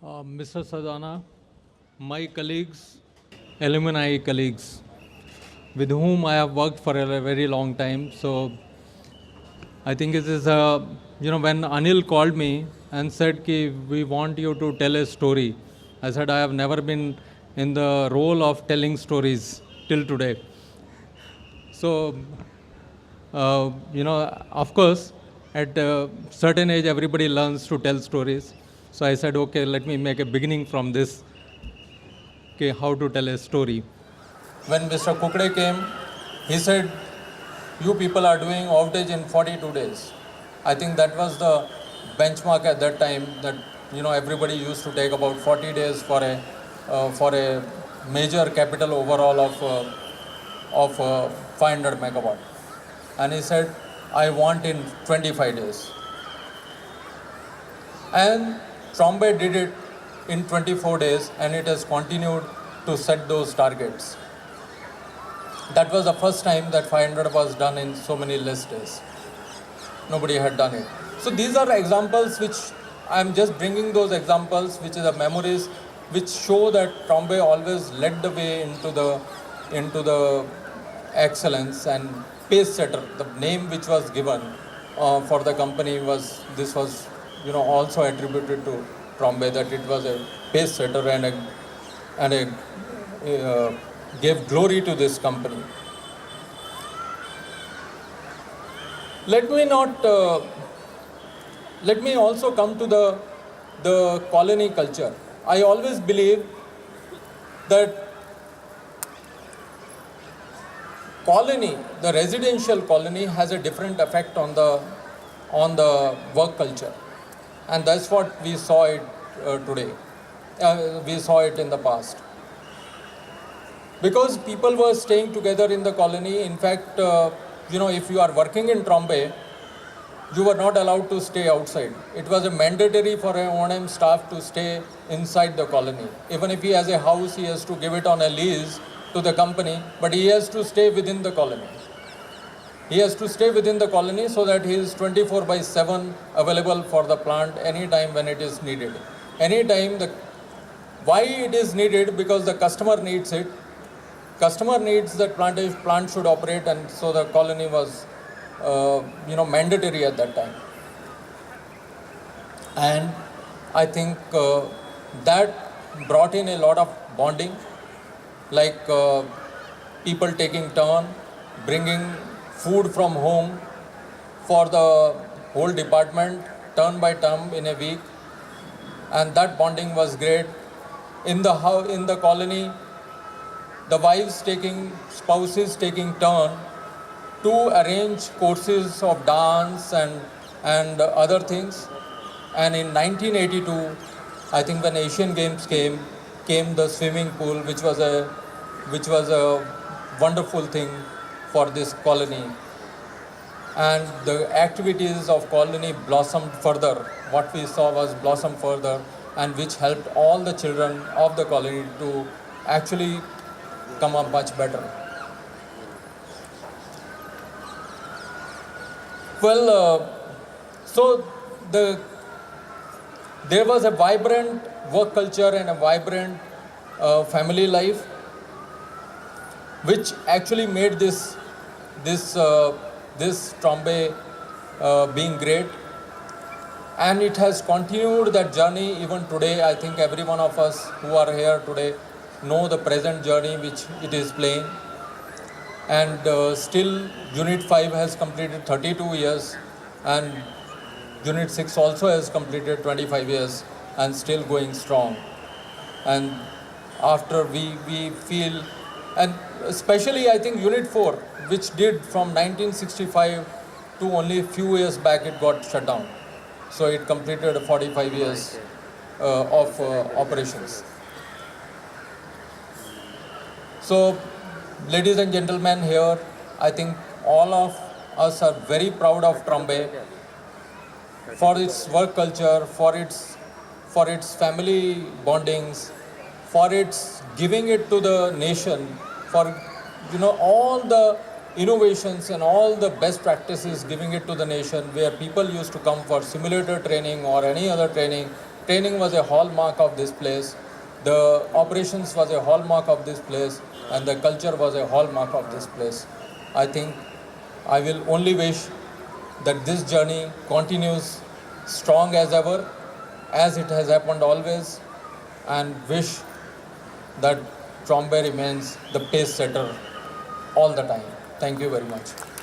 Mr. Sadana, my colleagues, alumni colleagues, with whom I have worked for a very long time. So I think it is, when Anil called me and said, Ki, we want you to tell a story. I said, I have never been in the role of telling stories till today. So, of course, at a certain age, everybody learns to tell stories. So I said, okay, let me make a beginning from this, okay, how to tell a story. When Mr. Kukde came, he said, you people are doing outage in 42 days. I think that was the benchmark at that time that, everybody used to take about 40 days for a major capital overhaul of 500 megawatt. And he said, I want in 25 days. And Trombay did it in 24 days, and it has continued to set those targets. That was the first time that 500 was done in so many less days. Nobody had done it. So these are examples which I'm just bringing those examples, which are the memories which show that Trombay always led the way into the excellence, and pace setter, the name which was given for the company was also attributed to Trombay, that it was a pace setter and gave glory to this company. Let me also come to the colony culture. I always believe that colony, the residential colony, has a different effect on the work culture, and that's what we saw it today. We saw it in the past, because people were staying together in the colony. In fact, if you are working in Trombay, you were not allowed to stay outside. It was a mandatory for an O&M staff to stay inside the colony. Even if he has a house, he has to give it on a lease to the company, but he has to stay within the colony. He has to stay within the colony so that he is 24/7 available for the plant anytime when it is needed. Why it is needed? Because the customer needs it. Customer needs that plant should operate, and so the colony was mandatory at that time. And I think that brought in a lot of bonding, like people taking turn, bringing food from home for the whole department, turn by turn in a week, and that bonding was great. In the colony, the spouses taking turn to arrange courses of dance and other things. And in 1982, I think when Asian Games came the swimming pool, which was a wonderful thing for this colony. And the activities of colony blossomed further. What we saw was blossom further, and which helped all the children of the colony to actually come up much better. Well, so there was a vibrant work culture and a vibrant family life, which actually made this Trombay being great, and it has continued that journey even today. I think every one of us who are here today know the present journey which it is playing. And still Unit 5 has completed 32 years, and Unit 6 also has completed 25 years and still going strong. And after we feel, and especially I think Unit 4, which did from 1965 to only a few years back, it got shut down. So it completed 45 years of operations. So, ladies and gentlemen, here, I think all of us are very proud of Trombay for its work culture, for its family bondings, for its giving it to the nation, for all the innovations and all the best practices, giving it to the nation, where people used to come for simulator training or any other training, training was a hallmark of this place, the operations was a hallmark of this place, and the culture was a hallmark of this place. I think I will only wish that this journey continues strong as ever, as it has happened always, and wish that Trombay remains the pace setter all the time. Thank you very much.